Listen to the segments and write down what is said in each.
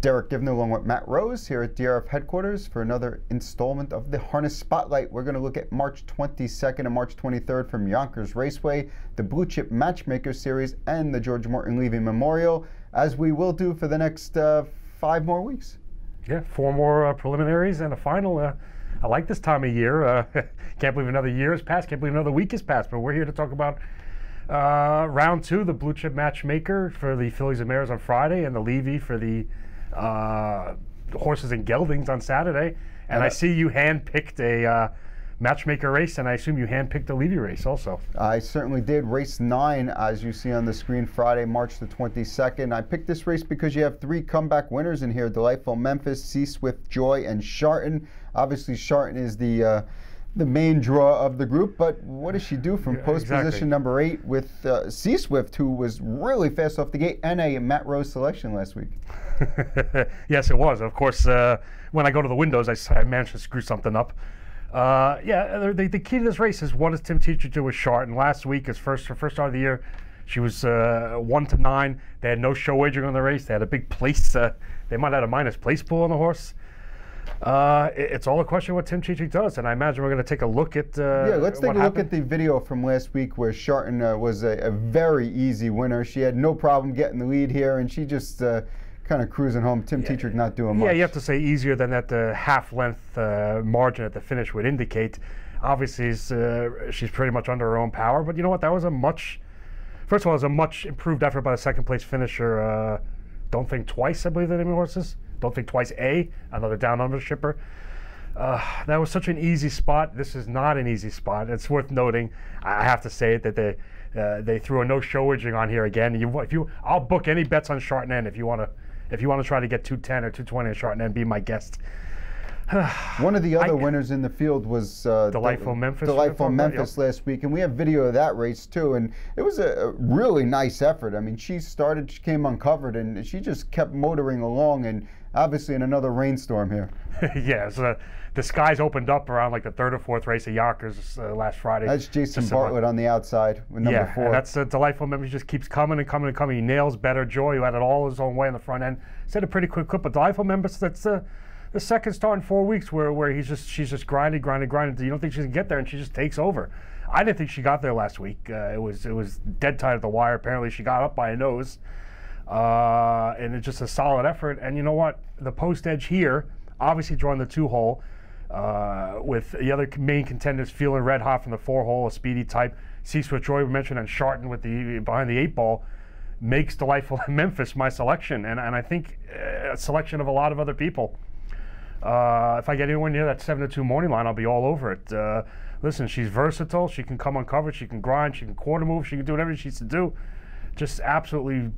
Derick Giwner along with Matt Rose here at DRF headquarters for another installment of the Harness Spotlight. We're going to look at March 22nd and March 23rd from Yonkers Raceway, the Blue Chip Matchmaker Series, and the George Morton Levy Memorial, as we will do for the next 5 more weeks. Yeah, 4 more preliminaries and a final. I like this time of year. Can't believe another year has passed. Can't believe another week has passed. But we're here to talk about round 2, the Blue Chip Matchmaker for the fillies and mares on Friday, and the Levy for the horses and geldings on Saturday. And I see you hand-picked a matchmaker race, and I assume you hand-picked a Levy race also. I certainly did. Race 9, as you see on the screen, Friday, March the 22nd. I picked this race because you have 3 comeback winners in here: Delightful Memphis, Sea Swift Joy, and Sharton. Obviously, Sharton is the main draw of the group, but what does she do from post position number 8 with Sea Swift, who was really fast off the gate, and a Matt Rose selection last week? Yes, it was. Of course, when I go to the windows, I managed to screw something up. Yeah, the key to this race is, what does Tim Teacher do with Sharton? Last week, her first start of the year, she was 1-9. They had no show wagering on the race. They had a big place. They might have had a minus place pool on the horse. It's all a question of what Tim Teacher does, and I imagine we're going to take a look at yeah, let's take a look at the video from last week where Sharton was a very easy winner. She had no problem getting the lead here, and she just kind of cruising home. Tim Teacher not doing much. Yeah, you have to say easier than that half-length margin at the finish would indicate. Obviously, she's pretty much under her own power, but you know what? That was first of all, it was a much improved effort by the second-place finisher. Don't Think Twice, I believe the name of the horse is. Don't Think Twice another down under shipper. That was such an easy spot. This is not an easy spot. It's worth noting, I have to say it, that they threw a no show wagering on here again. I'll book any bets on Sharton End if you want to try to get 210 or 220 on Sharton End. Be my guest. One of the other winners in the field was Delightful Memphis. Delightful Memphis last week, and we have video of that race too. And it was a really nice effort. I mean, she came uncovered, and she just kept motoring along, and obviously in another rainstorm here. Yeah, so the skies opened up around like the 3rd or 4th race of Yonkers last Friday. That's Jason Bartlett on the outside with number 4. Yeah, that's Delightful Memphis. Just keeps coming and coming and coming. He nails Better Joy, who had it all his own way in the front end. Set a pretty quick clip, but Delightful Memphis, that's the second start in 4 weeks where she's just grinding. You don't think she can get there, and she just takes over. I didn't think she got there last week. It was dead tight at the wire. Apparently, she got up by a nose, and it's just a solid effort. And you know what? The post edge here, obviously drawing the 2-hole, with the other main contenders feeling red hot from the 4-hole, a speedy type. Sea Swift Joy we mentioned, and Sharton with behind the 8-ball. Makes Delightful Memphis my selection, and I think a selection of a lot of other people. If I get anywhere near that 7-2 morning line, I'll be all over it. Listen, she's versatile. She can come uncovered. She can grind. She can quarter move. She can do whatever she needs to do. Just absolutely,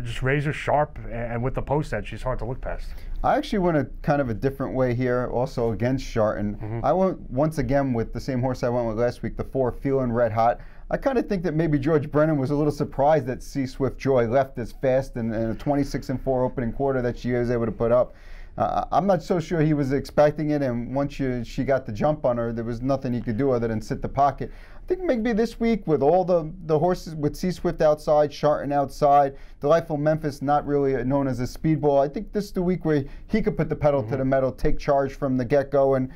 just razor sharp. And with the post edge, she's hard to look past. I actually went a kind of a different way here, also against Sharton. I went once again with the same horse I went with last week, the 4, Feeling Red Hot. I kind of think that maybe George Brennan was a little surprised that Sea Swift Joy left as fast in a 26-4 opening quarter that she was able to put up. I'm not so sure he was expecting it, and once she got the jump on her, there was nothing he could do other than sit the pocket. I think maybe this week, with all the horses, with Sea Swift outside, Sharton outside, Delightful Memphis not really known as a speedball, I think this is the week where he could put the pedal to the metal, take charge from the get-go, and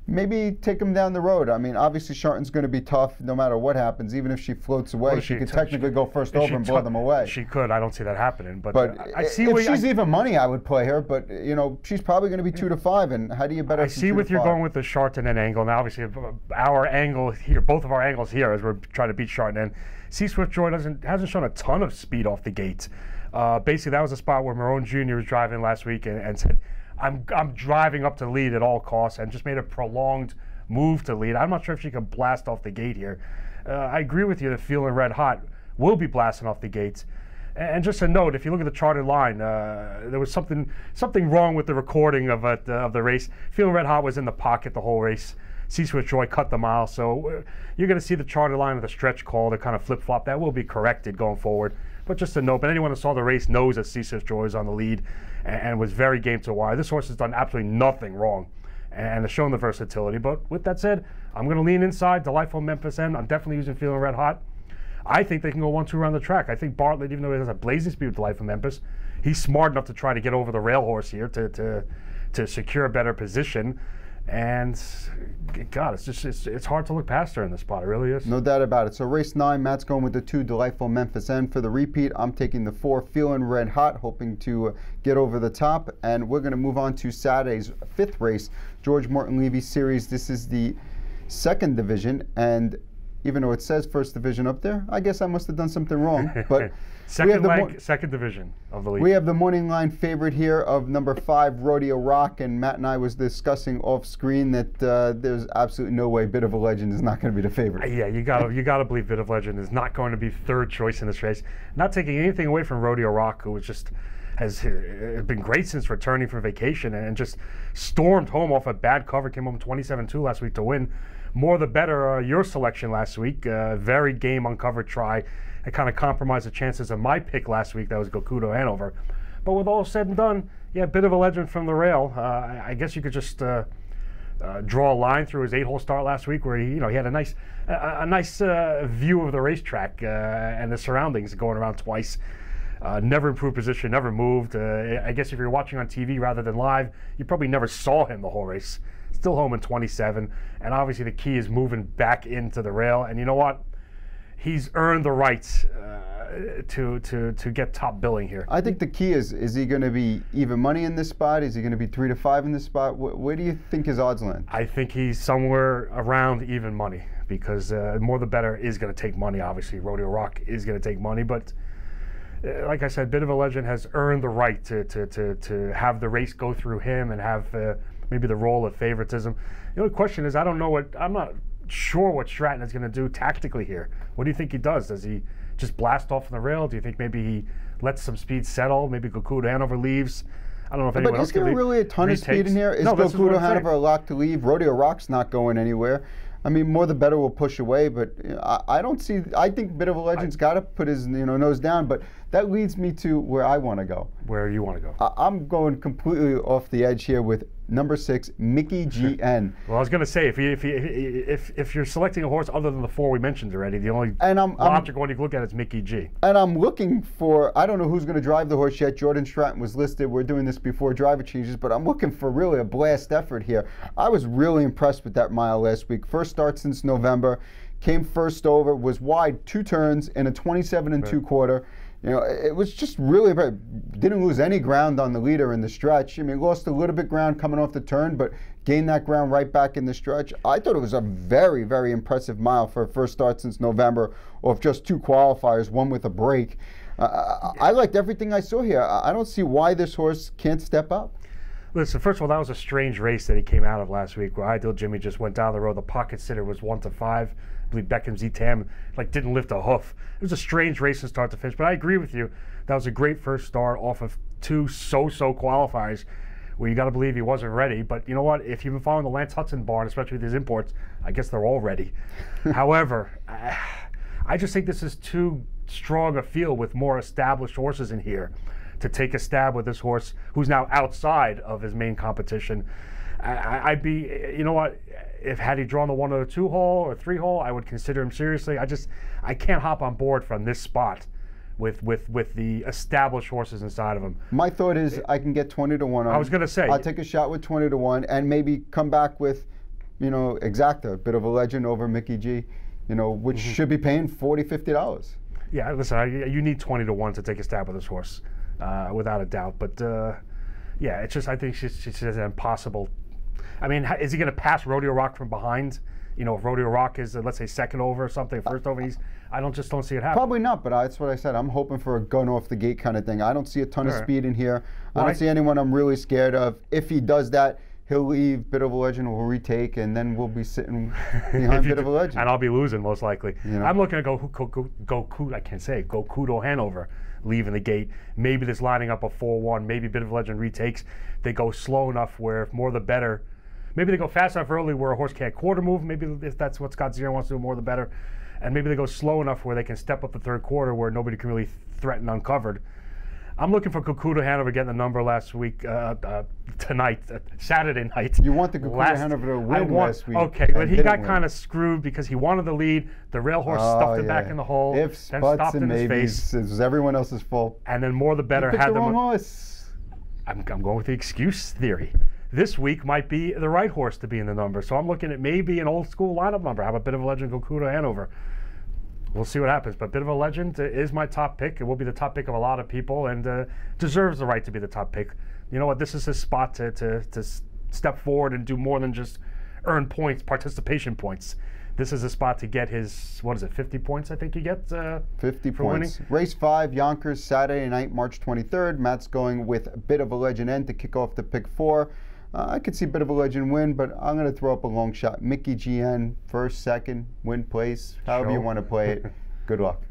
maybe take him down the road. I mean, obviously Sharton's going to be tough no matter what happens. Even if she floats away, she could technically go first over and blow them away. She could. I don't see that happening. But I see if she's even money, I would play her. But you know, she's probably going to be 2-5. And how do you bet her? I see what you're going with the Sharton End angle. Now, obviously, our angle here, both of our angles here, as we're trying to beat Sharton End. Sea Swift Joy hasn't shown a ton of speed off the gate. Basically, that was a spot where Marone Jr. was driving last week and said, I'm driving up to lead at all costs, and just made a prolonged move to lead. I'm not sure if she can blast off the gate here. I agree with you that Feeling Red Hot will be blasting off the gates. And just a note, if you look at the charted line, there was something wrong with the recording of the race. Feeling Red Hot was in the pocket the whole race. Sea Swift Joy cut the mile, so you're going to see the charted line with a stretch call that kind of flip-flop. That will be corrected going forward. But just a note, but anyone who saw the race knows that Sea Swift Joy is on the lead and was very game to wire. This horse has done absolutely nothing wrong and has shown the versatility. But with that said, I'm going to lean inside Delightful Memphis End. I'm definitely using Feeling Red Hot. I think they can go 1-2 around the track. I think Bartlett, even though he has a blazing speed with Delightful Memphis, he's smart enough to try to get over the rail horse here to secure a better position. And God, it's hard to look past her in this spot. It really is. No doubt about it. So race 9, Matt's going with the 2, Delightful Memphis End. For the repeat, I'm taking the 4, Feeling Red Hot, hoping to get over the top. And we're going to move on to Saturday's 5th race, George Morton Levy Series. This is the 2nd division, and even though it says 1st division up there, I guess I must have done something wrong. But second leg, 2nd division of the league. We have the morning line favorite here of number 5, Rodeo Rock, and Matt and I was discussing off screen that there's absolutely no way Bit of a Legend is not going to be the favorite. Yeah, you gotta believe Bit of Legend is not going to be 3rd choice in this race. Not taking anything away from Rodeo Rock, who has been great since returning from vacation and just stormed home off a bad cover. Came home 27-2 last week to win. More the better, your selection last week. Very game uncovered try. It kind of compromised the chances of my pick last week. That was Gokudo Hanover. But with all said and done, yeah, Bit of a Legend from the rail. I guess you could just draw a line through his 8-hole start last week, where he had a nice view of the racetrack and the surroundings, going around twice. Never improved position, never moved. I guess if you're watching on TV rather than live, you probably never saw him the whole race. Still home in 27, and obviously the key is moving back into the rail. And you know what? He's earned the rights to get top billing here. I think the key is he going to be even money in this spot? Is he going to be 3 to 5 in this spot? Where do you think his odds land? I think he's somewhere around even money, because more the better is going to take money. Obviously, Rodeo Rock is going to take money, but like I said, Bit of a Legend has earned the right to have the race go through him and have maybe the role of favoritism. The only question is, I'm not sure what Stratton is going to do tactically here. What do you think he does? Does he just blast off on the rail? Do you think maybe he lets some speed settle? Maybe Gokudo Hanover leaves? I don't know if anyone else can leave. But is there really a ton of speed in here? Is Gokudo Hanover a lock to leave? Rodeo Rock's not going anywhere. I mean, more the better will push away, but I don't see. I think Bit of a Legend's got to put his nose down, but that leads me to where I want to go. Where you want to go? I'm going completely off the edge here with number 6, Mickey GN. Well, I was going to say, if you're selecting a horse other than the 4 we mentioned already, the only logical one you can look at is Mickey G. And I'm looking for, I don't know who's going to drive the horse yet. Jordan Stratton was listed. We're doing this before driver changes, but I'm looking for really a blast effort here. I was really impressed with that mile last week. First start since November. Came first over, was wide 2 turns in a 27 2/4. It was just really, didn't lose any ground on the leader in the stretch. I mean, lost a little bit ground coming off the turn, but gained that ground right back in the stretch. I thought it was a very, very impressive mile for a first start since November, off just 2 qualifiers, one with a break. I liked everything I saw here. I don't see why this horse can't step up. Listen, first of all, that was a strange race that he came out of last week, where Ideal Jimmy just went down the road. The pocket sitter was 1 to 5. I believe Beckham Z-Tam didn't lift a hoof. It was a strange race from start to finish, but I agree with you. That was a great first start off of 2 so-so qualifiers, where you got to believe he wasn't ready. But you know what? If you've been following the Lance Hudson barn, especially with his imports, I guess they're all ready. However, I just think this is too strong a field with more established horses in here to take a stab with this horse who's now outside of his main competition. I'd be, you know what, had he drawn the 1 or 2 hole or 3 hole, I would consider him seriously. I can't hop on board from this spot with the established horses inside of him. My thought is I can get 20 to 1 on. I was going to say, I'll take a shot with 20 to 1 and maybe come back with, Exacta, Bit of a Legend over Mickey G, which should be paying $40, $50. Yeah, listen, you need 20 to 1 to take a stab with this horse. Without a doubt, but yeah, it's just, I think she's impossible. I mean, is he going to pass Rodeo Rock from behind? If Rodeo Rock is, let's say, second over or something, first over, I don't see it happen. Probably not, but that's what I said. I'm hoping for a gun off the gate kind of thing. I don't see a ton of speed in here. I don't see anyone I'm really scared of. If he does that, he'll leave, Bit of a Legend will retake, and then we'll be sitting behind Bit of a Legend. And I'll be losing, most likely. I'm looking at Gokudo Hanover leaving the gate. Maybe this lining up a 4-1. Maybe Bit of a Legend retakes. They go slow enough where, if more the better. Maybe they go fast enough early where a horse can't quarter move. Maybe if that's what Scott Zier wants to do, more the better. And maybe they go slow enough where they can step up the 3rd quarter where nobody can really threaten uncovered. I'm looking for Kukuda Hanover getting the number last week, tonight, Saturday night. You want the Kukuda Hanover to win last week. Okay, but he got kind of screwed because he wanted the lead. The rail horse stuffed it back in the hole. Ifs, then buts, stopped and in his maybes. face. It was everyone else's fault. And then more the better You picked had the wrong them. horse. I'm going with the excuse theory. This week might be the right horse to be in the number. So I'm looking at maybe an old school lineup number. Have a bit of a legend, Kukuda Hanover. We'll see what happens. But Bit of a Legend is my top pick. It will be the top pick of a lot of people and deserves the right to be the top pick. You know what? This is his spot to step forward and do more than just earn points, participation points. This is a spot to get his, 50 points I think he gets 50 for points. winning. Race 5, Yonkers, Saturday night, March 23rd. Matt's going with Bit of a Legend N to kick off the pick 4. I could see Bit of a Legend win, but I'm going to throw up a long shot. Mickey GN, first, second, win, place, however you want to play it. Good luck.